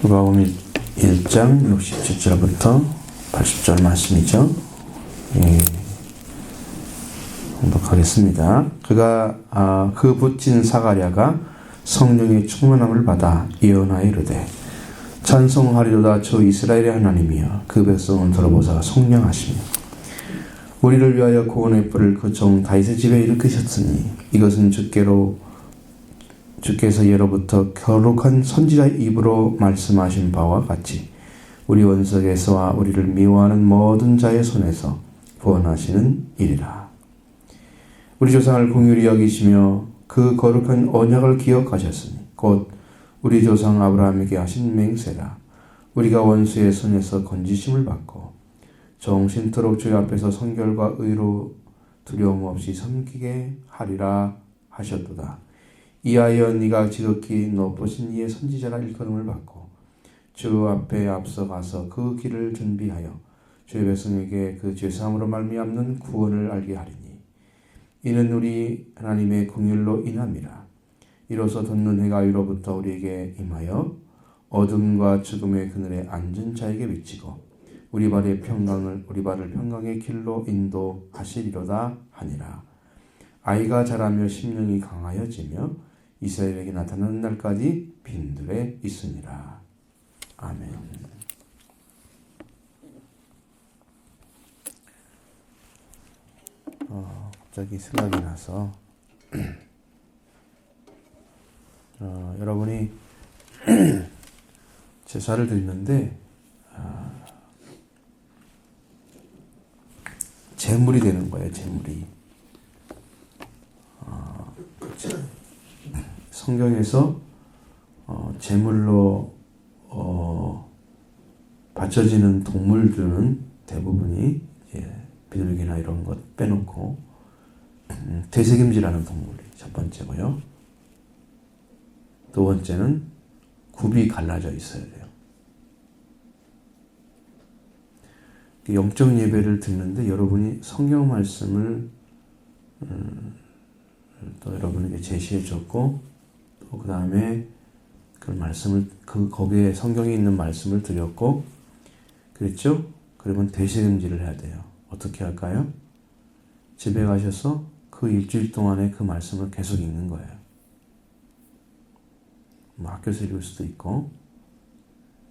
누가복음 1장 67절부터 80절 말씀이죠. 봉독하겠습니다. 그 붓진 사가랴가 성령의 충만함을 받아 예언하여 이르되 찬송하리로다 주 이스라엘의 하나님이여 그 백성은 들어보사 속량하시며 우리를 위하여 구원의 뿔을 그 종 다윗의 집에 일으키셨으니 이것은 주께서 예로부터 거룩한 선지자의 입으로 말씀하신 바와 같이 우리 원석에서와 우리를 미워하는 모든 자의 손에서 구원하시는 일이라. 우리 조상을 긍휼히 여기시며 그 거룩한 언약을 기억하셨으니 곧 우리 조상 아브라함에게 하신 맹세라. 우리가 원수의 손에서 건지심을 받고 정신토록 주의 앞에서 성결과 의로 두려움 없이 섬기게 하리라 하셨도다. 이하여 네가 지극히 높으신 이의 선지자라 일컬음을 받고 주 앞에 앞서가서 그 길을 준비하여 주의 백성에게 그 죄사함으로 말미암는 구원을 알게 하리니 이는 우리 하나님의 긍휼로 인함이라. 이로써 돋는 해가 위로부터 우리에게 임하여 어둠과 죽음의 그늘에 앉은 자에게 비치고 우리 발을 평강의 길로 인도하시리로다 하니라. 아이가 자라며 심령이 강하여지며 이스라엘에게 나타나는 날까지 빈들에 있으니라. 아멘. 갑자기 생각이 나서 여러분이 제사를 드리는데 제물이 되는 거예요. 제물이. 성경에서 제물로 바쳐지는 동물들은 대부분이 비둘기나 이런 것 빼놓고 되새김질하는 동물이 첫 번째고요. 두 번째는 굽이 갈라져 있어야 돼요. 영적 예배를 듣는데 여러분이 성경 말씀을 또 여러분에게 제시해 줬고 또 그 다음에 그 말씀을 거기에 성경에 있는 말씀을 드렸고 그랬죠? 그러면 되새김질을 해야 돼요. 어떻게 할까요? 집에 가셔서 그 일주일 동안에 그 말씀을 계속 읽는 거예요. 학교에서 읽을 수도 있고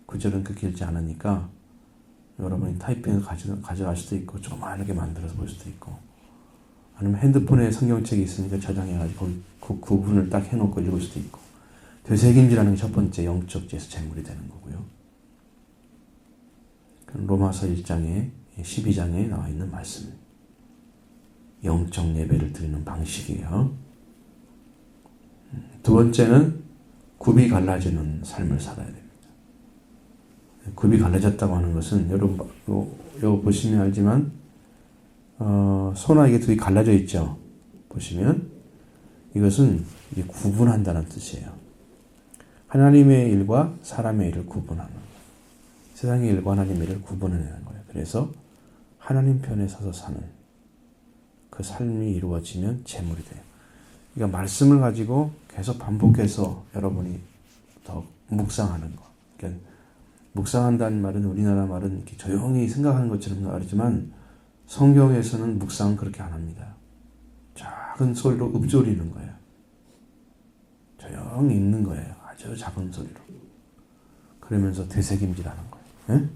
구절은 그렇게 읽지 않으니까 여러분이 타이핑을 가져갈 수도 있고 조그맣게 만들어서 볼 수도 있고 아니면 핸드폰에 성경책이 있으니까 저장해가지고 그 구분을 딱 해놓고 읽을 수도 있고 되새김질하는 게 첫 번째 영적 제물이 되는 거고요. 로마서 1장에 12장에 나와 있는 말씀 영적 예배를 드리는 방식이에요. 두 번째는 굽이 갈라지는 삶을 살아야 됩니다. 굽이 갈라졌다고 하는 것은 여러분 요 보시면 알지만 소나 이게 둘이 갈라져 있죠. 보시면 이것은 이제 구분한다는 뜻이에요. 하나님의 일과 사람의 일을 구분하는 거예요. 세상의 일과 하나님의 일을 구분해내는 거예요. 그래서 하나님 편에 서서 사는 그 삶이 이루어지면 제물이 돼요. 그러니까 말씀을 가지고 계속 반복해서 여러분이 더 묵상하는 거. 그러니까 묵상한다는 말은 우리나라 말은 이렇게 조용히 생각하는 것처럼 말이지만 성경에서는 묵상은 그렇게 안 합니다. 작은 소리로 읊조리는 거예요. 조용히 읽는 거예요. 아주 작은 소리로. 그러면서 되새김질하는 거예요. 네?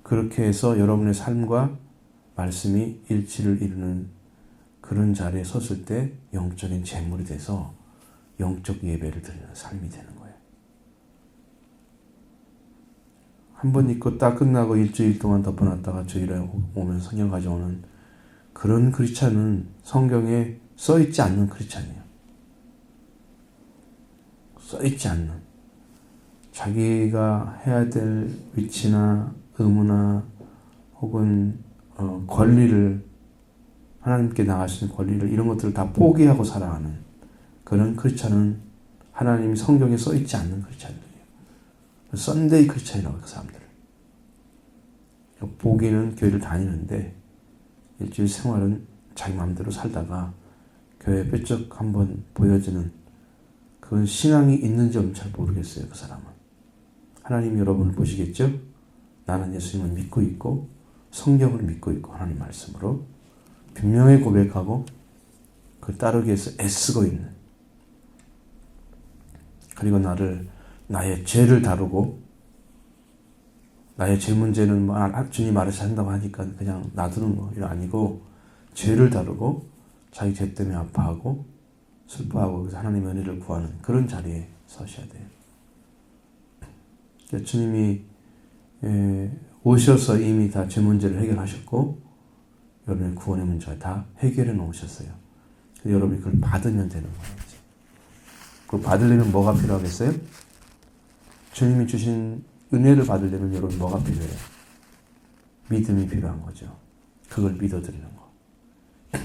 그렇게 해서 여러분의 삶과 말씀이 일치를 이루는 그런 자리에 섰을 때 영적인 제물이 돼서 영적 예배를 드리는 삶이 되는 거예요. 한 번 읽고 딱 끝나고 일주일 동안 덮어놨다가 주일에 오면 성경 가져오는 그런 크리스찬은 성경에 써있지 않는 크리스찬이에요. 써있지 않는 자기가 해야 될 위치나 의무나 혹은 권리를 하나님께 나가시는 권리를 이런 것들을 다 포기하고 살아가는 그런 크리스찬은 하나님이 성경에 써있지 않는 크리스찬이에요. 썬데이 크리스찬이라고 그 사람들을. 보기는 교회를 다니는데 일주일 생활은 자기 마음대로 살다가 교회 뾰쩍 한번 보여지는 그건 신앙이 있는지 없는지 잘 모르겠어요. 그 사람은. 하나님 여러분을 보시겠죠? 나는 예수님을 믿고 있고 성경을 믿고 있고 하나님 말씀으로 분명히 고백하고 그 따르기 위해서 애쓰고 있는, 그리고 나의 죄를 다루고, 나의 죄 문제는 주님 알아서 한다고 하니까 그냥 놔두는 거 이거 아니고, 죄를 다루고 자기 죄 때문에 아파하고 슬퍼하고 그래서 하나님의 은혜를 구하는 그런 자리에 서셔야 돼요. 주님이 오셔서 이미 다 죄 문제를 해결하셨고 여러분의 구원의 문제가 다 해결해 놓으셨어요. 여러분이 그걸 받으면 되는 거예요. 그걸 받으려면 뭐가 필요하겠어요? 주님이 주신 은혜를 받으려면 여러분 뭐가 필요해요? 믿음이 필요한 거죠. 그걸 믿어드리는 거.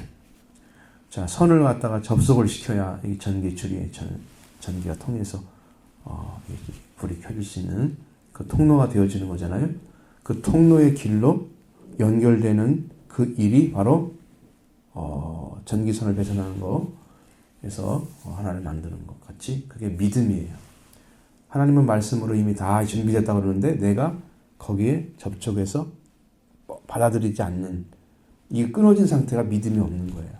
자, 선을 갖다가 접속을 시켜야 이 전기줄이 전기가 통해서 불이 켜질 수 있는 그 통로가 되어지는 거잖아요. 그 통로의 길로 연결되는 그 일이 바로 전기선을 배선하는 거에서 하나를 만드는 것 같이 그게 믿음이에요. 하나님은 말씀으로 이미 다 준비됐다고 그러는데 내가 거기에 접촉해서 받아들이지 않는 이 끊어진 상태가 믿음이 없는 거예요.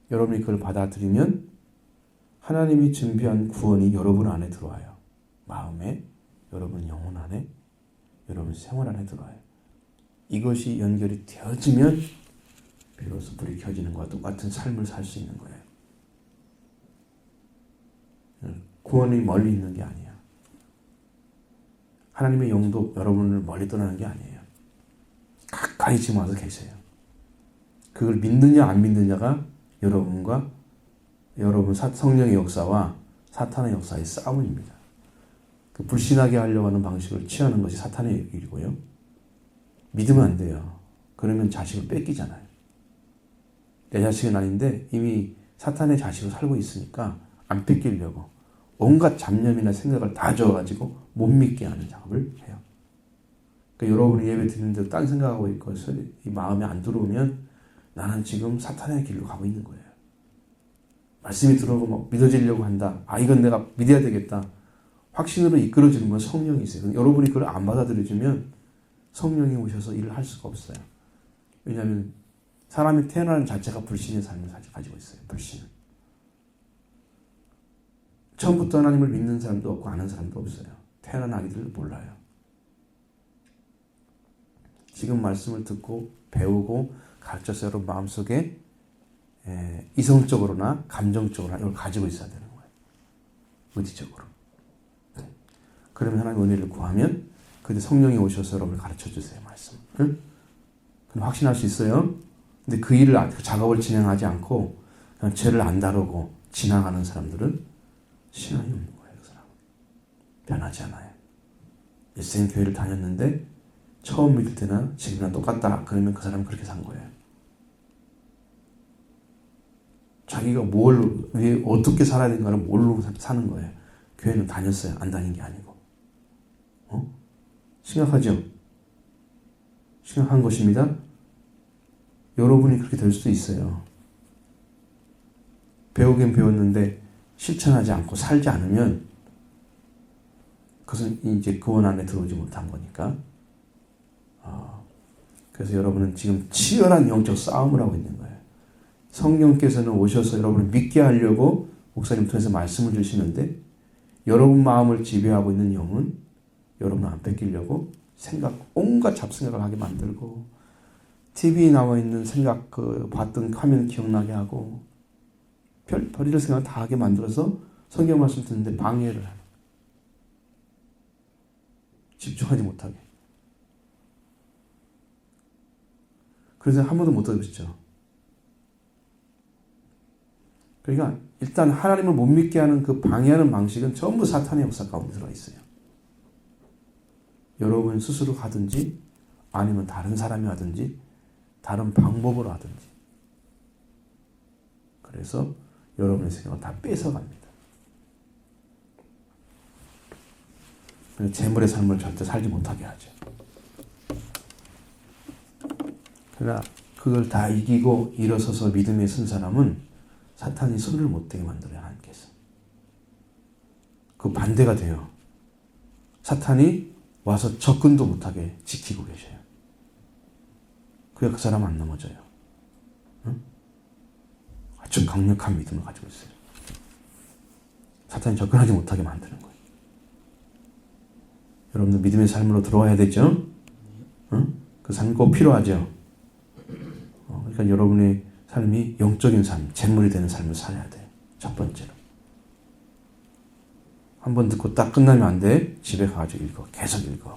여러분이 그걸 받아들이면 하나님이 준비한 구원이 여러분 안에 들어와요. 마음에, 여러분 영혼 안에, 여러분 생활 안에 들어와요. 이것이 연결이 되어지면 비로소 불이 켜지는 것과 똑같은 삶을 살 수 있는 거예요. 구원이 멀리 있는 게 아니야. 하나님의 영도 여러분을 멀리 떠나는 게 아니에요. 가까이 지금 와서 계세요. 그걸 믿느냐 안 믿느냐가 여러분과 여러분 성령의 역사와 사탄의 역사의 싸움입니다. 그 불신하게 하려고 하는 방식을 취하는 것이 사탄의 일이고요. 믿으면 안 돼요. 그러면 자식을 뺏기잖아요. 내 자식은 아닌데 이미 사탄의 자식으로 살고 있으니까 안 뺏기려고 온갖 잡념이나 생각을 다 줘가지고 못 믿게 하는 작업을 해요. 그러니까 여러분이 예배 드리는데도 딴 생각하고 있고 이 마음에 안 들어오면 나는 지금 사탄의 길로 가고 있는 거예요. 말씀이 들어오고 막 믿어지려고 한다. 이건 내가 믿어야 되겠다. 확신으로 이끌어주는 건 성령이세요. 여러분이 그걸 안 받아들여주면 성령이 오셔서 일을 할 수가 없어요. 왜냐하면 사람이 태어나는 자체가 불신의 삶을 가지고 있어요. 불신은. 처음부터 하나님을 믿는 사람도 없고 아는 사람도 없어요. 태어난 아기들 몰라요. 지금 말씀을 듣고 배우고 가르쳐서 여러분 마음속에 이성적으로나 감정적으로나 이걸 가지고 있어야 되는 거예요. 의지적으로. 그러면 하나님 은혜를 구하면 그때 성령이 오셔서 여러분을 가르쳐주세요. 말씀. 응? 그럼 확신할 수 있어요. 근데 그 일을, 그 작업을 진행하지 않고 그냥 죄를 안 다루고 지나가는 사람들은 신앙이 없는 거예요. 그 사람은. 변하지 않아요. 일생 교회를 다녔는데 처음 믿을 때나 지금이나 똑같다. 그러면 그 사람은 그렇게 산 거예요. 자기가 왜 어떻게 살아야 되는가를 모르고 사는 거예요. 교회는 다녔어요. 안 다닌 게 아니고. 심각하죠? 심각한 것입니다. 여러분이 그렇게 될 수도 있어요. 배우긴 배웠는데 실천하지 않고 살지 않으면 그것은 이제 구원 안에 들어오지 못한 거니까. 그래서 여러분은 지금 치열한 영적 싸움을 하고 있는 거예요. 성령께서는 오셔서 여러분을 믿게 하려고 목사님 통해서 말씀을 주시는데 여러분 마음을 지배하고 있는 영은 여러분을 안 뺏기려고 온갖 잡생각을 하게 만들고 TV에 나와 있는 생각, 봤던 화면 기억나게 하고 별의별 생각 다 하게 만들어서 성경 말씀 듣는데 방해를 하는, 집중하지 못하게. 그래서 한 번도 못 들으시죠. 그러니까 일단 하나님을 못 믿게 하는 그 방해하는 방식은 전부 사탄의 역사 가운데 들어가 있어요. 여러분 스스로 하든지 아니면 다른 사람이 하든지 다른 방법으로 하든지. 그래서 여러분의 생각을 다 뺏어갑니다. 재물의 삶을 절대 살지 못하게 하죠. 그러나 그걸 다 이기고 일어서서 믿음에 쓴 사람은 사탄이 손을 못 대게 만들어요. 하나님께서. 그 반대가 돼요. 사탄이 와서 접근도 못하게 지키고 계셔요. 그래야 그 사람 안 넘어져요. 응? 아주 강력한 믿음을 가지고 있어요. 사탄이 접근하지 못하게 만드는 거예요. 여러분들 믿음의 삶으로 들어와야 되죠? 응? 그 삶이 꼭 필요하죠? 그러니까 여러분의 삶이 영적인 삶, 재물이 되는 삶을 살아야 돼요. 첫 번째로. 한 번 듣고 딱 끝나면 안 돼. 집에 가가지고 읽어. 계속 읽어.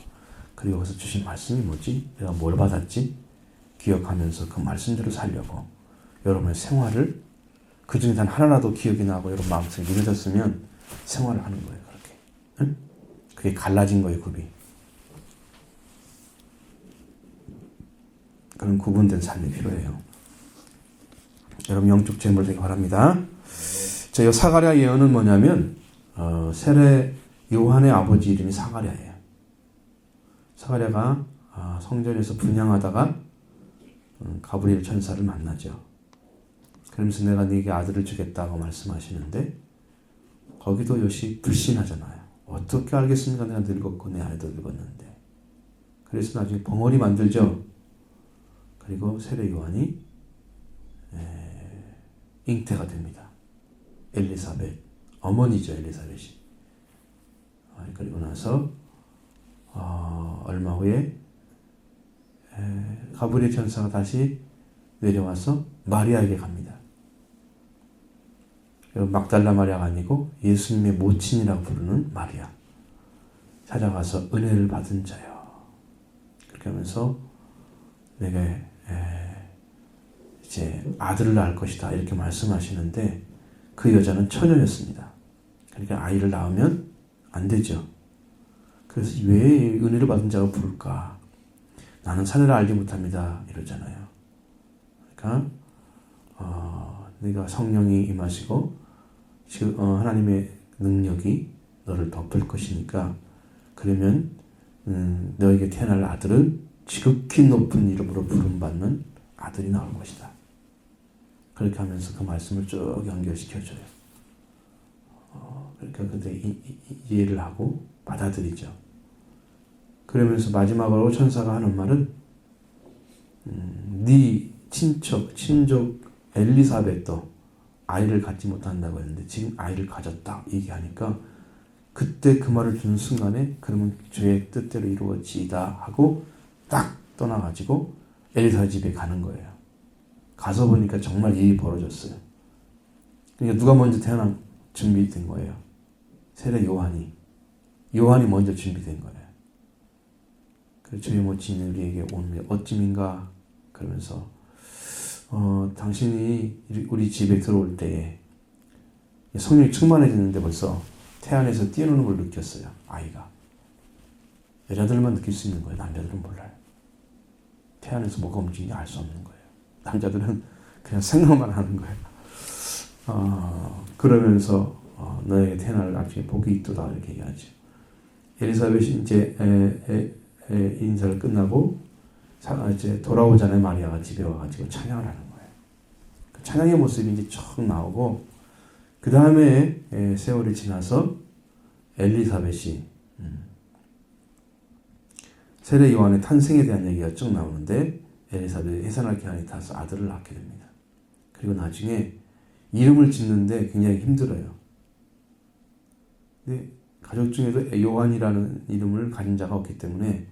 그리고 거기서 주신 말씀이 뭐지? 내가 뭘 받았지? 기억하면서 그 말씀대로 살려고 여러분의 생활을 그중에 단 하나라도 기억이 나고 여러분 마음속에 믿어졌으면 생활을 하는 거예요. 그렇게. 응? 그게 갈라진 거예요. 굽이. 그런 구분된 삶이 필요해요. 여러분 영적 재물 되기 바랍니다. 자, 이 사가랴 예언은 뭐냐면 세례 요한의 아버지 이름이 사가랴예요. 사가랴가 성전에서 분향하다가 가브리엘 천사를 만나죠. 그러면서 내가 네게 아들을 주겠다고 말씀하시는데 거기도 역시 불신하잖아요. 어떻게 알겠습니까? 내가 늙었고 내 아이도 늙었는데. 그래서 나중에 벙어리 만들죠. 그리고 세례 요한이 잉태가 됩니다. 엘리사벳 어머니죠. 엘리사벳이. 그리고 나서 얼마 후에 가브리엘 천사가 다시 내려와서 마리아에게 갑니다. 막달라 마리아가 아니고 예수님의 모친이라고 부르는 마리아. 찾아가서 은혜를 받은 자요. 그렇게 하면서 내게 이제 아들을 낳을 것이다 이렇게 말씀하시는데 그 여자는 처녀였습니다. 그러니까 아이를 낳으면 안 되죠. 그래서 왜 은혜를 받은 자가 부를까? 나는 사내를 알지 못합니다 이러잖아요. 그러니까 네가 성령이 임하시고 하나님의 능력이 너를 덮을 것이니까 그러면 너에게 태어날 아들은 지극히 높은 이름으로 부름받는 아들이 나올 것이다. 그렇게 하면서 그 말씀을 쭉 연결시켜줘요. 그러니까 그때 이해를 하고 받아들이죠. 그러면서 마지막으로 천사가 하는 말은 네 친족 엘리사벳도 아이를 갖지 못한다고 했는데 지금 아이를 가졌다 얘기하니까 그때 그 말을 듣는 순간에 그러면 주의 뜻대로 이루어지이다 하고 딱 떠나가지고 엘리사 집에 가는 거예요. 가서 보니까 정말 일이 벌어졌어요. 그러니까 누가 먼저 태어난 준비된 거예요. 세례 요한이 먼저 준비된 거예요. 그 주의 모친이 우리에게 온 어찌민가 그러면서 당신이 우리 집에 들어올 때에 성령이 충만해졌는데 벌써 태안에서 뛰어노는 걸 느꼈어요. 아이가. 여자들만 느낄 수 있는 거예요. 남자들은 몰라요. 태안에서 뭐가 움직이는지 알 수 없는 거예요. 남자들은 그냥 생각만 하는 거예요. 그러면서 너에게 태어날 나중에 복이 있도다 이렇게 얘기하죠. 엘리사벳이 이제 인사를 끝나고 이제 돌아오잖아요. 마리아가 집에 와가지고 찬양을 하는 거예요. 그 찬양의 모습이 이제 쭉 나오고 그 다음에 세월이 지나서 엘리사벳이 세례 요한의 탄생에 대한 얘기가 쭉 나오는데 엘리사벳이 해산할 기한이 타서 아들을 낳게 됩니다. 그리고 나중에 이름을 짓는데 굉장히 힘들어요. 근데 가족 중에도 요한이라는 이름을 가진 자가 없기 때문에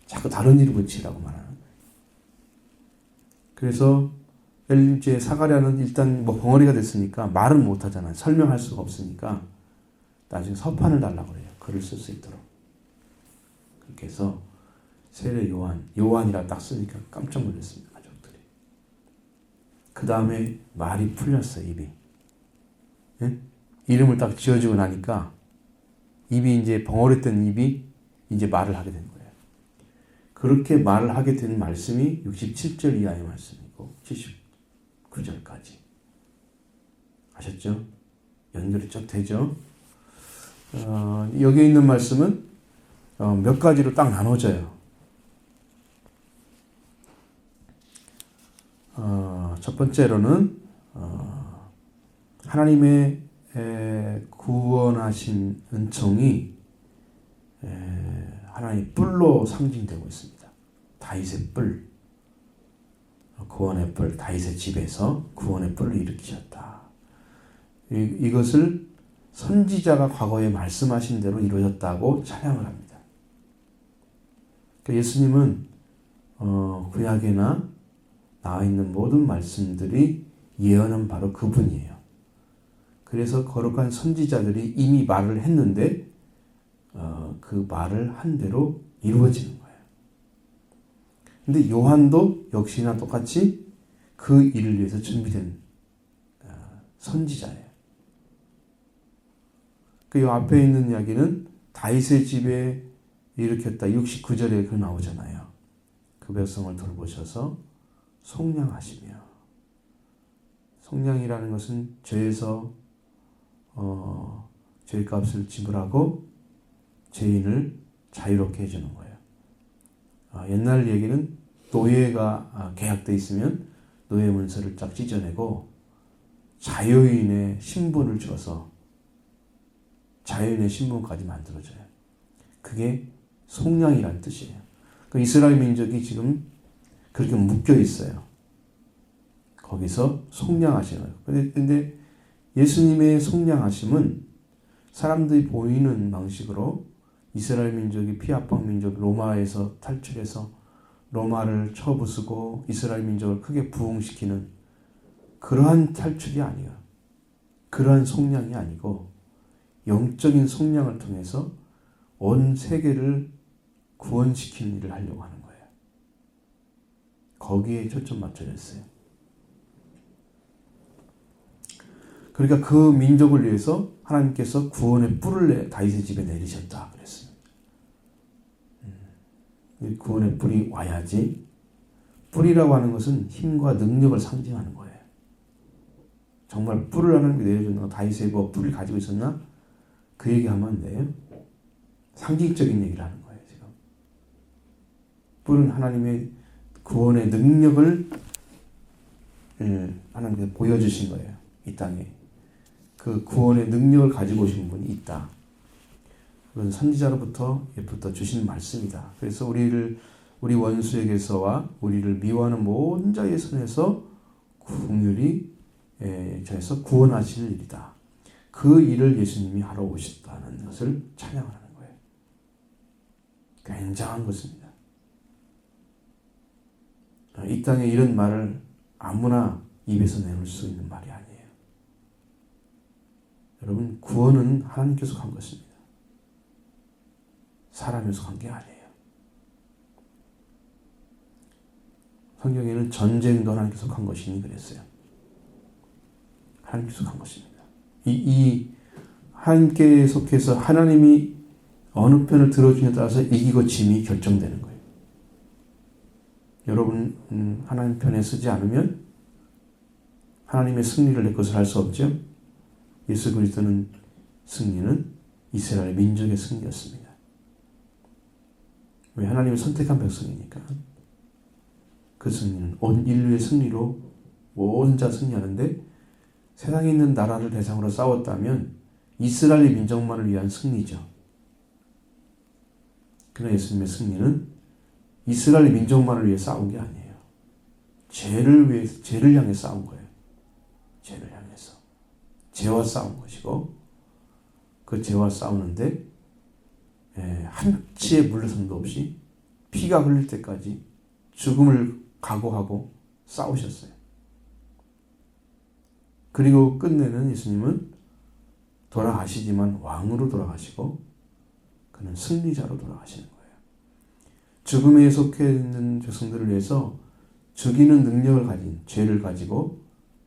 자꾸 다른 이름을 지으라고 말하는 거예요. 그래서 이제 사가랴는 일단 뭐 벙어리가 됐으니까 말은 못하잖아요. 설명할 수가 없으니까 나중에 서판을 달라고 그래요. 글을 쓸 수 있도록. 그렇게 해서 세례 요한이라 딱 쓰니까 깜짝 놀랐습니다. 가족들이. 그 다음에 말이 풀렸어요. 입이. 예? 이름을 딱 지어주고 나니까 입이 이제 벙어리했던 입이 이제 말을 하게 된 거예요. 그렇게 말을 하게 된 말씀이 67절 이하의 말씀이고 79절까지. 아셨죠? 연결이 쭉 되죠? 여기 있는 말씀은 몇 가지로 딱 나눠져요. 첫 번째로는 하나님의 구원하신 은총이 하나님의 뿔로 상징되고 있습니다. 다윗의 뿔, 구원의 뿔, 다윗의 집에서 구원의 뿔을 일으키셨다. 이것을 선지자가 과거에 말씀하신 대로 이루어졌다고 찬양을 합니다. 그러니까 예수님은 구약에나 나와 있는 모든 말씀들이 예언은 바로 그분이에요. 그래서 거룩한 선지자들이 이미 말을 했는데 그 말을 한 대로 이루어지는 거예요. 근데 요한도 역시나 똑같이 그 일을 위해서 준비된 선지자예요. 그 앞에 있는 이야기는 다윗의 집에 일으켰다. 69절에 그 나오잖아요. 그 백성을 돌보셔서 속량하시며, 속량이라는 것은 죄에서 죄값을 지불하고 죄인을 자유롭게 해주는 거예요. 옛날 얘기는 노예가 계약돼 있으면 노예 문서를 쫙 찢어내고 자유인의 신분을 줘서 자유인의 신분까지 만들어줘요. 그게 속량이라는 뜻이에요. 그 이스라엘 민족이 지금 그렇게 묶여 있어요. 거기서 속량하시는 거예요. 근데 예수님의 속량하심은 사람들이 보이는 방식으로 이스라엘 민족이 피압방 민족 로마에서 탈출해서 로마를 쳐부수고 이스라엘 민족을 크게 부흥시키는 그러한 탈출이 아니에요. 그러한 속량이 아니고 영적인 속량을 통해서 온 세계를 구원시키는 일을 하려고 하는 거예요. 거기에 초점 맞춰져 있어요. 그러니까 그 민족을 위해서 하나님께서 구원의 뿔을 다윗의 집에 내리셨다 그랬습니다. 구원의 뿔이 와야지. 뿔이라고 하는 것은 힘과 능력을 상징하는 거예요. 정말 뿔을 하나님께 내려줬나? 다윗의 뭐 뿔을 가지고 있었나? 그 얘기하면 안 돼요. 상징적인 얘기를 하는 거예요. 지금 뿔은 하나님의 구원의 능력을 하나님께서 보여주신 거예요. 이 땅에 그 구원의 능력을 가지고 오신 분이 있다. 그건 선지자로부터 주신 말씀이다. 그래서 우리 원수에게서와 우리를 미워하는 모든 자의 손에서 긍휼히 저에서 구원하실 일이다. 그 일을 예수님이 하러 오셨다는 것을 찬양하는 거예요. 굉장한 것입니다. 이 땅에 이런 말을 아무나 입에서 내놓을 수 있는 말이 아니에요. 여러분, 구원은 하나님께서 한 것입니다. 사람에서 한 게 아니에요. 성경에는 전쟁도 하나님께서 한 것이니 그랬어요. 하나님께서 한 것입니다. 이 하나님께 속해서 하나님이 어느 편을 들어주냐에 따라서 이기고 짐이 결정되는 거예요. 여러분 하나님 편에 서지 않으면 하나님의 승리를 내 것을 할 수 없죠. 예수 그리스도는 승리는 이스라엘 민족의 승리였습니다. 왜? 하나님이 선택한 백성이니까. 그 승리는 온 인류의 승리로 모든 자 승리하는데 세상에 있는 나라를 대상으로 싸웠다면 이스라엘 민족만을 위한 승리죠. 그러나 예수님의 승리는 이스라엘 민족만을 위해 싸운 게 아니에요. 죄를 향해 싸운 거예요. 죄를 향해서. 죄와 싸운 것이고 그 죄와 싸우는데 한치의 물러섬도 없이 피가 흘릴 때까지 죽음을 각오하고 싸우셨어요. 그리고 끝내는 예수님은 돌아가시지만 왕으로 돌아가시고 그는 승리자로 돌아가시는 거예요. 죽음에 속해 있는 백성들을 위해서 죽이는 능력을 가진 죄를 가지고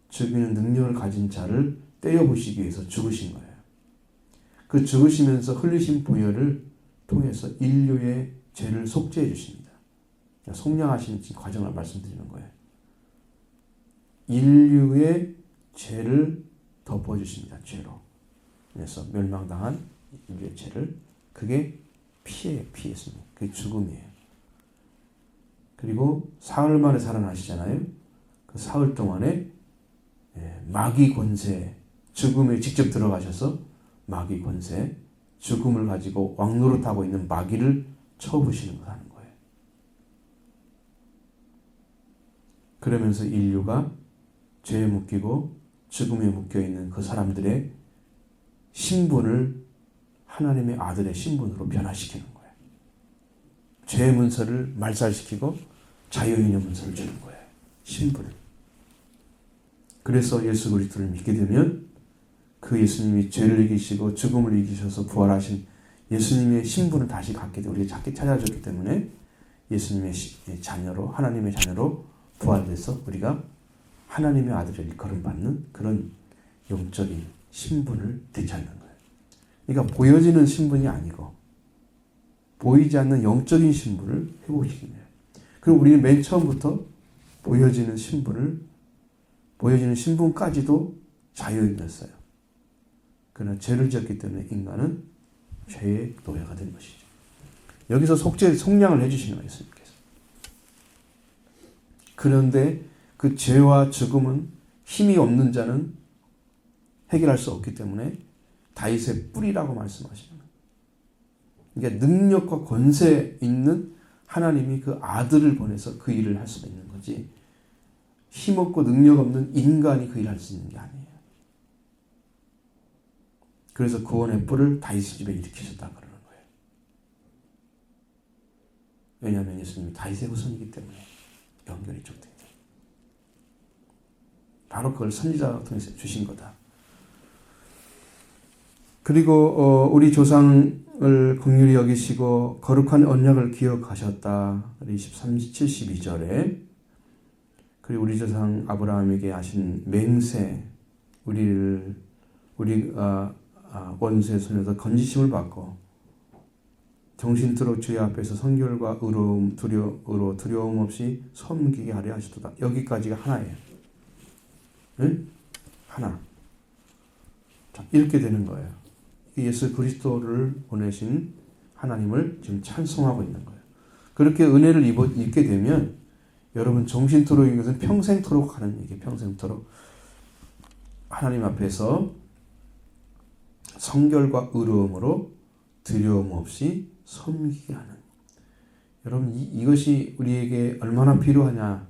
죽이는 능력을 가진 자를 떼어보시기 위해서 죽으신 거예요. 그 죽으시면서 흘리신 보혈을 통해서 인류의 죄를 속죄해 주십니다. 속량하시는 과정을 말씀드리는 거예요. 인류의 죄를 덮어주십니다. 죄로. 그래서 멸망당한 인류의 죄를. 그게 피했습니다. 그게 죽음이에요. 그리고 사흘 만에 살아나시잖아요. 그 사흘 동안에 마귀 권세, 죽음에 직접 들어가셔서 마귀 권세, 죽음을 가지고 왕노릇하고 있는 마귀를 쳐부시는 걸 하는 거예요. 그러면서 인류가 죄에 묶이고 죽음에 묶여있는 그 사람들의 신분을 하나님의 아들의 신분으로 변화시키는 거예요. 죄의 문서를 말살시키고 자유인의 문서를 주는 거예요. 신분을. 그래서 예수 그리스도를 믿게 되면 그 예수님이 죄를 이기시고 죽음을 이기셔서 부활하신 예수님의 신분을 다시 갖게 되고 우리가 찾아줬기 때문에 예수님의 자녀로 하나님의 자녀로 부활돼서 우리가 하나님의 아들을 일컬음받는 그런 영적인 신분을 되찾는 거예요. 그러니까 보여지는 신분이 아니고 보이지 않는 영적인 신분을 회복시키는 거예요. 그리고 우리는 맨 처음부터 보여지는 신분까지도 자유인이었어요. 그러나 죄를 지었기 때문에 인간은 죄의 노예가 된 것이죠. 여기서 속량을 해주시는 거예요, 예수님께서. 그런데 그 죄와 죽음은 힘이 없는 자는 해결할 수 없기 때문에 다윗의 뿌리라고 말씀하시는 거예요. 그러니까 능력과 권세 있는 하나님이 그 아들을 보내서 그 일을 할 수가 있는 거지 힘없고 능력 없는 인간이 그 일을 할 수 있는 게 아니에요. 그래서 구원의 뿔을 다윗의 집에 일으키셨다 그러는 거예요. 왜냐하면 예수님이 다윗의 후손이기 때문에 연결이 쭉 돼요. 바로 그걸 선지자가 통해서 주신 거다. 그리고 우리 조상을 긍휼히 여기시고 거룩한 언약을 기억하셨다. 72절에 그리고 우리 조상 아브라함에게 하신 맹세, 우리 원수의 손에서 건지심을 받고 정신토록 주의 앞에서 성결과 두려움 없이 섬기게 하려 하시도다. 여기까지가 하나예요. 네? 하나. 자, 이렇게 되는 거예요. 예수 그리스도를 보내신 하나님을 지금 찬송하고 있는 거예요. 그렇게 은혜를 입게 되면 여러분 정신토록 이것은 평생토록 하는 얘기예요. 평생토록 하나님 앞에서 성결과 의로움으로 두려움 없이 섬기게 하는. 여러분 이것이 우리에게 얼마나 필요하냐.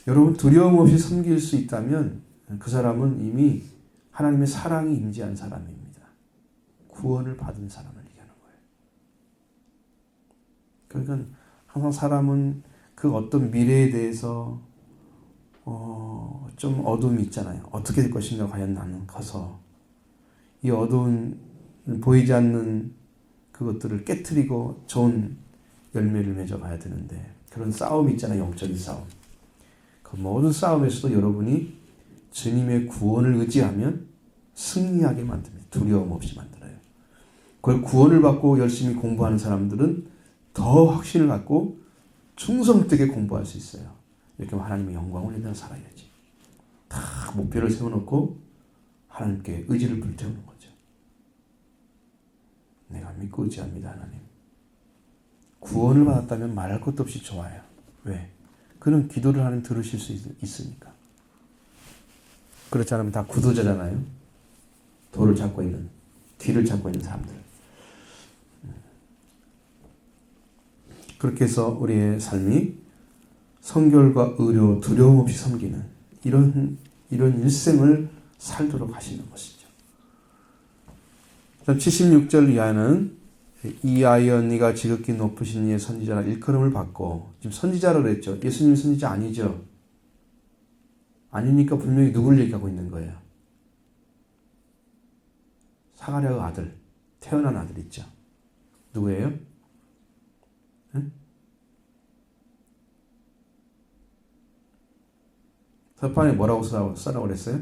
여러분 두려움 없이 섬길 수 있다면 그 사람은 이미 하나님의 사랑이 임재한 사람입니다. 구원을 받은 사람을 얘기하는 거예요. 그러니까 항상 사람은 그 어떤 미래에 대해서 좀 어둠이 있잖아요. 어떻게 될 것인가 과연 나는 커서 이 어두운 보이지 않는 그것들을 깨트리고 좋은 열매를 맺어가야 되는데 그런 싸움이 있잖아요. 영적인 싸움. 그 모든 싸움에서도 여러분이 주님의 구원을 의지하면 승리하게 만듭니다. 두려움 없이 만들어요. 그걸 구원을 받고 열심히 공부하는 사람들은 더 확신을 갖고 충성되게 공부할 수 있어요. 이렇게 하나님의 영광을 위해 살아야지. 다 목표를 세워놓고 하나님께 의지를 불태우는 거죠. 내가 믿고 의지합니다, 하나님. 구원을 받았다면 말할 것도 없이 좋아요. 왜? 그는 기도를 하나님 들으실 수 있으니까. 그렇지 않으면 다 구도자잖아요. 뒤를 찾고 있는 사람들. 그렇게 해서 우리의 삶이 성결과 의료, 두려움 없이 섬기는 이런 일생을 살도록 하시는 것이죠. 76절 이하는 이하여 네가 지극히 높으신 이의 선지자라 일컬음을 받고 지금 선지자라고 그랬죠. 예수님 선지자 아니죠. 아니니까 분명히 누구를 얘기하고 있는 거예요. 사가랴의 아들, 태어난 아들 있죠. 누구예요? 응? 서판에 뭐라고 써라고 그랬어요?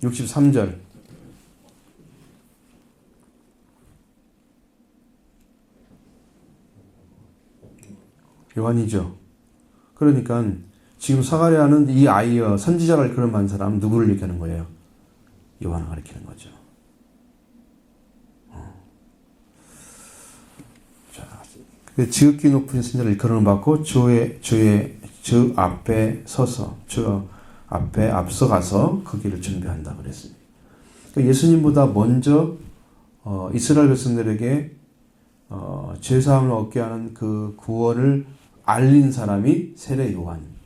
(63절) 요한이죠. 그러니까 지금 사가랴는 이 아이여 선지자를 그런 만 사람 누구를 얘기하는 거예요? 요한을 가리키는 거죠. 자, 지극히 높은 선지자를 일컬음을 받고 주의 주 앞에 서서 주 앞에 앞서가서 그 길을 준비한다 그랬습니다. 그러니까 예수님보다 먼저 이스라엘 백성들에게 죄사함을 얻게 하는 그 구원을 알린 사람이 세례 요한입니다.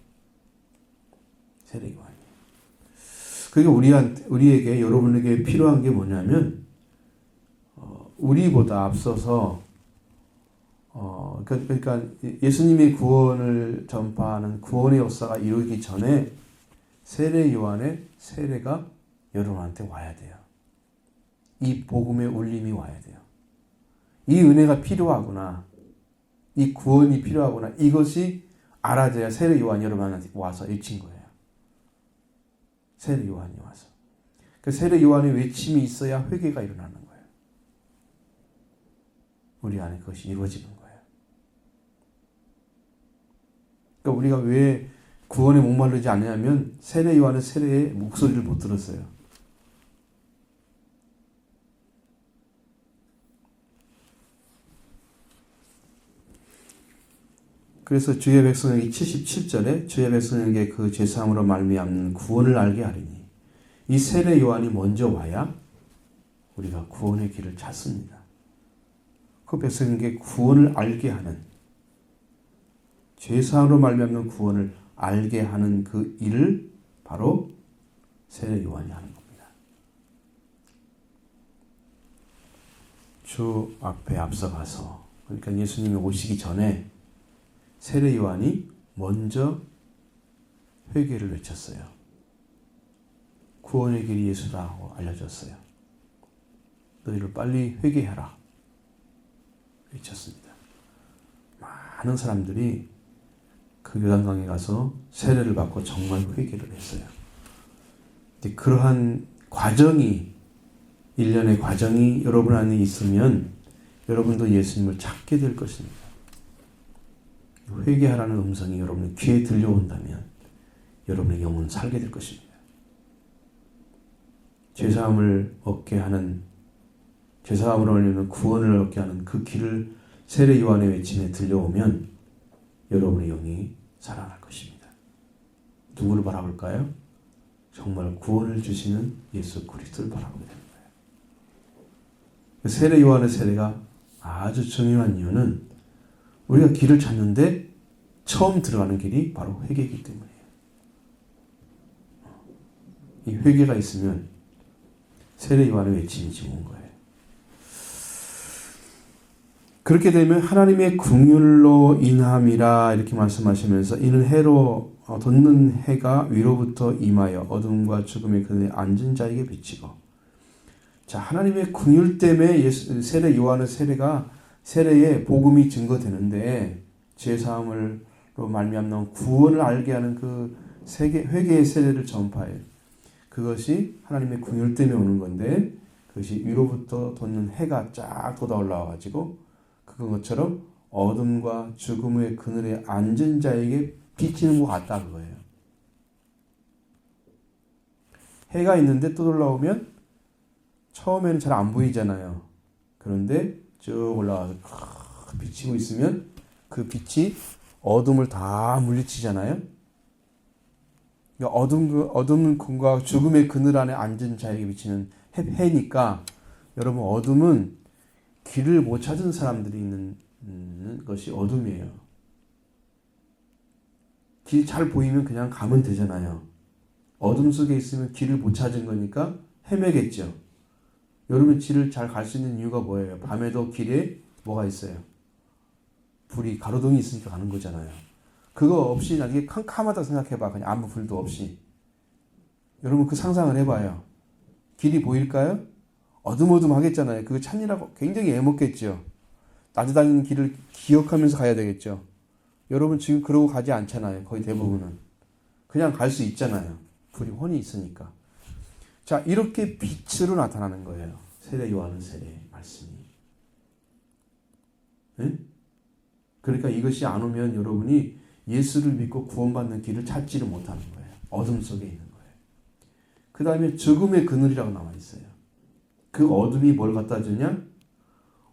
세례 요한. 그러니까 우리에게 여러분에게 필요한 게 뭐냐면 우리보다 앞서서 그러니까 예수님의 구원을 전파하는 구원의 역사가 이루기 전에 세례 요한의 세례가 여러분한테 와야 돼요. 이 복음의 울림이 와야 돼요. 이 은혜가 필요하구나. 이 구원이 필요하구나. 이것이 알아져야 세례 요한이 여러분한테 와서 외친 거예요. 세례 요한이 와서. 그 세례 요한의 외침이 있어야 회개가 일어나는 거예요. 우리 안에 그것이 이루어지는 거예요. 그러니까 우리가 왜 구원에 목마르지 않냐면 세례 요한의 세례의 목소리를 못 들었어요. 그래서 주의 백성에게 77절에 주의 백성에게 그 죄사함으로 말미암는 구원을 알게 하리니 이 세례 요한이 먼저 와야 우리가 구원의 길을 찾습니다. 그 백성에게 구원을 알게 하는 죄사함으로 말미암는 구원을 알게 하는 그 일을 바로 세례 요한이 하는 겁니다. 주 앞에 앞서가서 그러니까 예수님이 오시기 전에 세례 요한이 먼저 회개를 외쳤어요. 구원의 길이 예수라고 알려줬어요. 너희를 빨리 회개하라 외쳤습니다. 많은 사람들이 그 요단강에 가서 세례를 받고 정말 회개를 했어요. 근데 그러한 과정이 일련의 과정이 여러분 안에 있으면 여러분도 예수님을 찾게 될 것입니다. 회개하라는 음성이 여러분의 귀에 들려온다면 여러분의 영혼은 살게 될 것입니다. 죄사함을 얻게 하는 죄사함으로 말미암아 구원을 얻게 하는 그 길을 세례 요한의 외침에 들려오면 여러분의 영이 살아날 것입니다. 누구를 바라볼까요? 정말 구원을 주시는 예수 그리스도를 바라보게 됩니다. 세례 요한의 세례가 아주 중요한 이유는 우리가 길을 찾는데 처음 들어가는 길이 바로 회개이기 때문이에요. 이 회개가 있으면 세례 요한의 외침이 지금 온 거예요. 그렇게 되면 하나님의 긍휼로 인함이라 이렇게 말씀하시면서 이는 해로 돋는 해가 위로부터 임하여 어둠과 죽음의 그늘에 앉은 자에게 비치고 자 하나님의 긍휼 때문에 세례 요한의 세례의 복음이 증거되는데 죄사함으로 말미암는 구원을 알게 하는 그 회개의 세례를 전파해요. 그것이 하나님의 긍휼 때문에 오는 건데 그것이 위로부터 돋는 해가 쫙 돋아 올라와가지고 그것처럼 어둠과 죽음의 그늘에 앉은 자에게 비치는 것 같다 그거예요. 해가 있는데 또 올라오면 처음에는 잘 안 보이잖아요. 그런데 쭉 올라와서 비치고 있으면 그 빛이 어둠을 다 물리치잖아요. 그러니까 어둠과 죽음의 그늘 안에 앉은 자에게 비치는 해니까 여러분 어둠은 길을 못 찾은 사람들이 있는 것이 어둠이에요. 길 잘 보이면 그냥 가면 되잖아요. 어둠 속에 있으면 길을 못 찾은 거니까 헤매겠죠. 여러분 길을 잘 갈 수 있는 이유가 뭐예요? 밤에도 길에 뭐가 있어요? 불이 가로등이 있으니까 가는 거잖아요. 그거 없이 나중에 캄캄하다 생각해봐. 그냥 아무 불도 없이. 여러분 그 상상을 해봐요. 길이 보일까요? 어둠어둠하겠잖아요. 그거 찾느라고 굉장히 애먹겠죠. 낮에 다니는 길을 기억하면서 가야 되겠죠. 여러분 지금 그러고 가지 않잖아요. 거의 대부분은. 그냥 갈 수 있잖아요. 불이 훤히 있으니까. 자, 이렇게 빛으로 나타나는 거예요. 세례 요한은 세례의 말씀이. 네? 그러니까 이것이 안 오면 여러분이 예수를 믿고 구원받는 길을 찾지를 못하는 거예요. 어둠 속에 있는 거예요. 그 다음에 죽음의 그늘이라고 나와 있어요. 그 어둠이 뭘 갖다 주냐?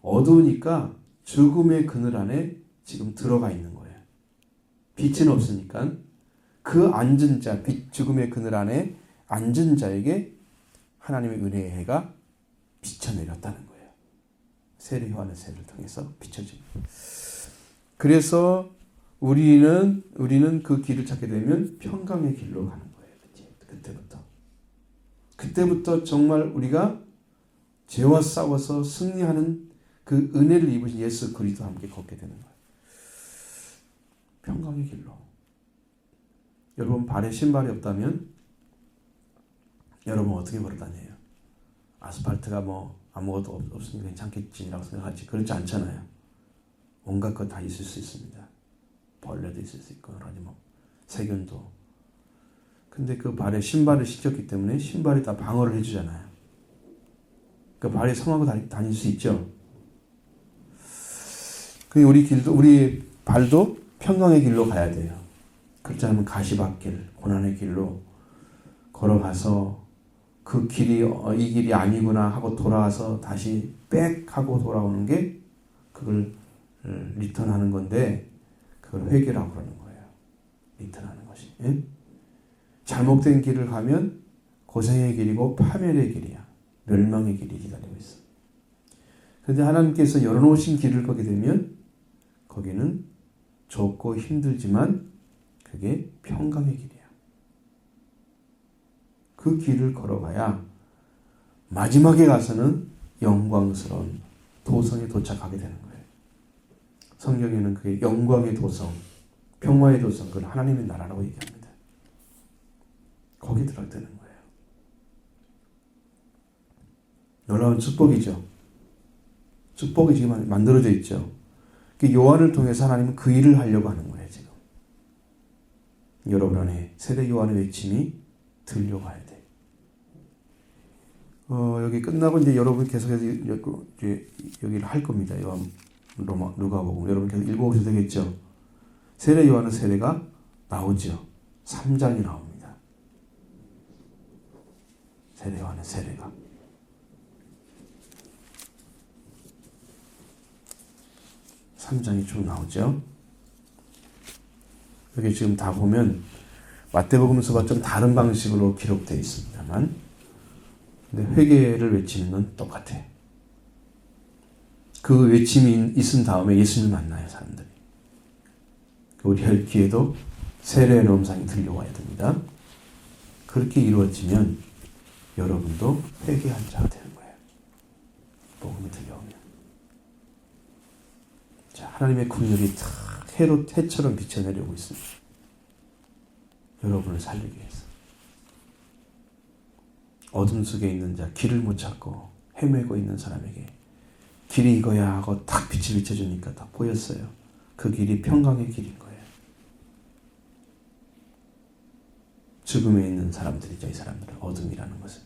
어두우니까 죽음의 그늘 안에 지금 들어가 있는 거예요. 빛은 없으니까 그 앉은 자, 죽음의 그늘 안에 앉은 자에게 하나님의 은혜의 해가 비쳐내렸다는 거예요. 세례 요한의 세례를 통해서 비춰집니다. 그래서 우리는 그 길을 찾게 되면 평강의 길로 가는 거예요. 그때부터 정말 우리가 죄와 싸워서 승리하는 그 은혜를 입으신 예수 그리스도와 함께 걷게 되는 거예요. 평강의 길로. 여러분 발에 신발이 없다면 여러분 어떻게 걸어 다녀요? 아스팔트가 뭐 아무것도 없으면 괜찮겠지라고 생각하지. 그렇지 않잖아요. 온갖 것 다 있을 수 있습니다. 벌레도 있을 수 있고 아니 뭐 세균도. 근데 그 발에 신발을 신겼기 때문에 신발이 다 방어를 해주잖아요. 그 발에 성하고 다닐 수 있죠. 우리 발도 평강의 길로 가야 돼요. 그렇지 않으면 가시밭길, 고난의 길로 걸어가서 그 길이 이 길이 아니구나 하고 돌아와서 다시 빽 하고 돌아오는 게 그걸 리턴하는 건데 그걸 회개라고 그러는 거예요. 리턴하는 것이. 예? 잘못된 길을 가면 고생의 길이고 파멸의 길이야. 멸망의 길이 기다리고 있어. 그런데 하나님께서 열어놓으신 길을 걷게 되면 거기는 좁고 힘들지만 그게 평강의 길이야. 그 길을 걸어가야 마지막에 가서는 영광스러운 도성에 도착하게 되는 거예요. 성경에는 그게 영광의 도성, 평화의 도성, 그건 하나님의 나라라고 얘기합니다. 거기 들어가야 되는 거예요. 놀라운 축복이죠. 축복이 지금 만들어져 있죠. 요한을 통해서 하나님은 그 일을 하려고 하는 거예요, 지금. 여러분 안에 세례 요한의 외침이 들려가야 돼. 여기 끝나고 이제 여러분 계속해서 여기를 할 겁니다. 누가복음. 여러분 계속 읽어보셔도 되겠죠. 세례 요한의 세례가 나오죠. 3장이 나옵니다. 세례 요한의 세례가. (3장이) 쭉 나오죠. 여기 지금 다 보면 마태복음서와 좀 다른 방식으로 기록되어 있습니다만, 근데 회개를 외치는 건 똑같아. 그 외침이 있은 다음에 예수님 만나요, 사람들이. 우리 할 기회도 세례의 음성이 들려와야 됩니다. 그렇게 이루어지면 여러분도 회개한 자가 되는 거예요. 복음이 들려오면. 자, 하나님의 국력이 해처럼 비쳐내려오고 있습니다. 여러분을 살리기 위해서. 어둠 속에 있는 자, 길을 못 찾고 헤매고 있는 사람에게 길이 이거야 하고 탁 빛을 비춰주니까 다 보였어요. 그 길이 평강의 길인 거예요. 죽음에 있는 사람들이죠. 이 사람들은 어둠이라는 것은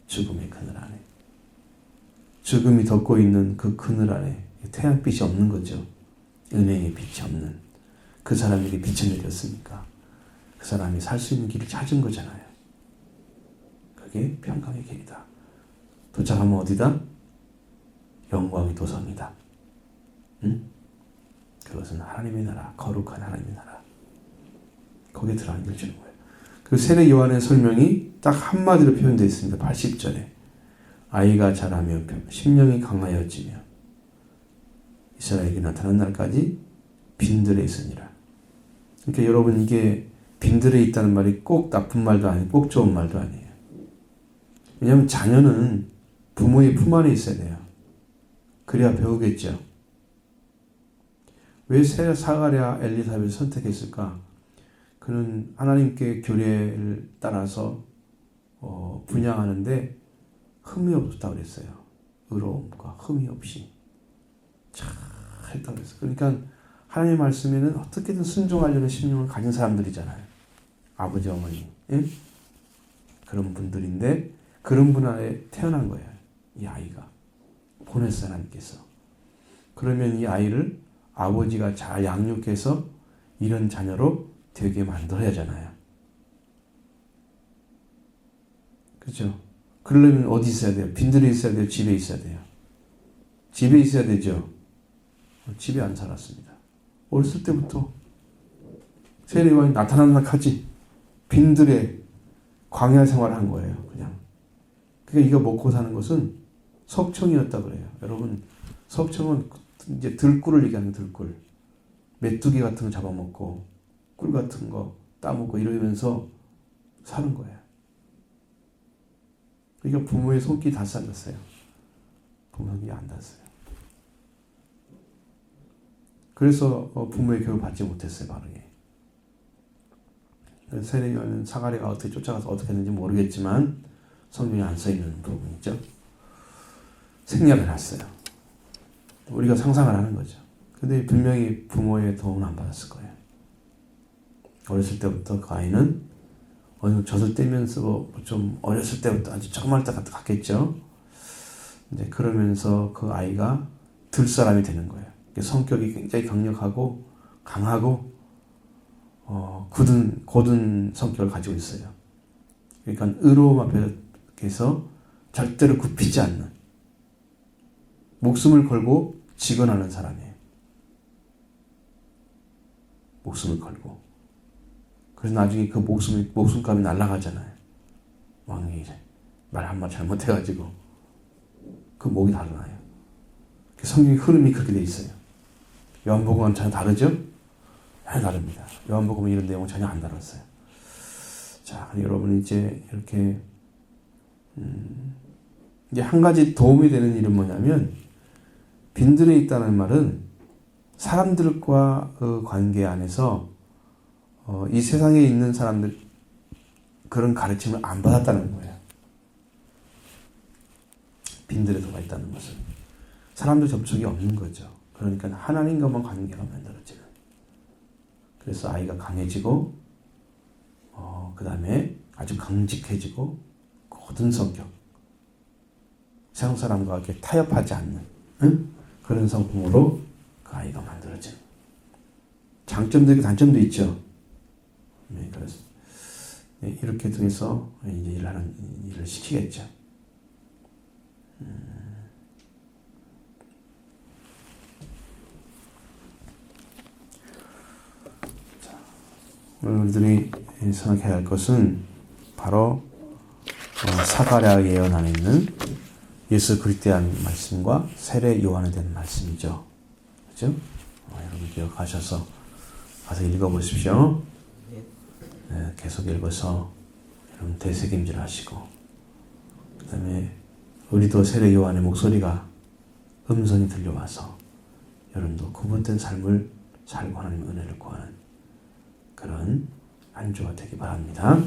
죽음의 그늘 안에, 죽음이 덮고 있는 그 그늘 안에 태양빛이 없는 거죠. 은혜의 빛이 없는 그 사람에게 빛을 내렸으니까 그 사람이 살 수 있는 길을 찾은 거잖아요. 그게 평강의 길이다. 도착하면 어디다? 영광의 도성이다. 응? 그것은 하나님의 나라, 거룩한 하나님의 나라. 거기에 들어가는 길 주는 거예요. 그 세례 요한의 설명이 딱 한마디로 표현되어 있습니다. 80절에 아이가 자라며 심령이 강하여지며 이스라엘에게 나타난 날까지 빈들에 있으니라. 그러니까 여러분, 이게 빈들에 있다는 말이 꼭 나쁜 말도 아니고 꼭 좋은 말도 아니에요. 왜냐하면 자녀는 부모의 품 안에 있어야 돼요. 그래야 배우겠죠. 왜 사가랴 엘리사벳을 선택했을까? 그는 하나님께 규례를 따라서 분양하는데 흠이 없었다고 그랬어요. 의로움과 흠이 없이 잘 했다고 그랬어요. 그러니까 하나님의 말씀에는 어떻게든 순종하려는 심령을 가진 사람들이잖아요. 아버지, 어머니. 예? 그런 분들인데 그런 분 안에 태어난 거예요. 이 아이가. 보냈어요, 하나님께서. 그러면 이 아이를 아버지가 잘 양육해서 이런 자녀로 되게 만들어야 하잖아요. 그렇죠? 그러려면 어디 있어야 돼요? 빈들에 있어야 돼요? 집에 있어야 돼요? 집에 있어야 되죠? 집에 안 살았습니다. 어렸을 때부터 세례 요한이 나타나는 하지 빈들의 광야 생활을 한 거예요. 그냥. 그러니까 이거 먹고 사는 것은 석청이었다 그래요. 여러분 석청은 이제 들꿀을 얘기하는 들꿀. 메뚜기 같은 거 잡아먹고 꿀 같은 거 따먹고 이러면서 사는 거예요. 그러니까 부모의 손길이 다 쌓였어요. 부모 손길이 안 닿았어요. 그래서 부모의 교육을 받지 못했어요. 바르게. 세례요한은 사가랴가 어떻게 쫓아가서 어떻게 했는지 모르겠지만 성경에 안 써있는 부분이죠. 생략을 했어요. 우리가 상상을 하는 거죠. 근데 분명히 부모의 도움은 안 받았을 거예요. 어렸을 때부터 그 아이는 어느 젖을 떼면서 좀 어렸을 때부터 아주 조그만 때 갔겠죠. 이제 그러면서 그 아이가 들사람이 되는 거예요. 성격이 굉장히 강력하고 강하고 고든 성격을 가지고 있어요. 그러니까 의로움 앞에서 절대로 굽히지 않는 목숨을 걸고 직언하는 사람이에요. 목숨을 걸고. 그래서 나중에 그 목숨값이 날아가잖아요. 왕이 말 한마디 잘못해가지고 그 목이 달아나요. 성경의 흐름이 그렇게 돼 있어요. 요한복음은 전혀 다르죠? 전혀 다릅니다. 요한복음은 이런 내용은 전혀 안 다뤘어요. 자, 여러분 이제 이렇게 이제 한 가지 도움이 되는 일은 뭐냐면 빈들에 있다는 말은 사람들과 그 관계 안에서 이 세상에 있는 사람들 그런 가르침을 안 받았다는 거예요. 빈들에 들어가 있다는 것은 사람들 접촉이 없는 거죠. 그러니까 하나님과만 관계가 만들어지는. 그래서 아이가 강해지고 그 다음에 아주 강직해지고 고든 성격, 세상 사람과 이렇게 타협하지 않는 그런 성품으로 그 아이가 만들어지는. 장점도 있고 단점도 있죠. 네, 그래서 이렇게 통해서 이제 일을 시키겠죠. 우리들이 생각해야 할 것은 바로 사가랴 예언 안에 있는 예수 그리스도에 대한 말씀과 세례 요한에 대한 말씀이죠. 그렇죠? 여러분 기억하셔서 가서 읽어보십시오. 네, 계속 읽어서 여러분 되새김질 하시고 그 다음에 우리도 세례 요한의 목소리가 음성이 들려와서 여러분도 구분된 삶을 살고 하나님의 은혜를 구하는 그런 한 주가 되기 바랍니다.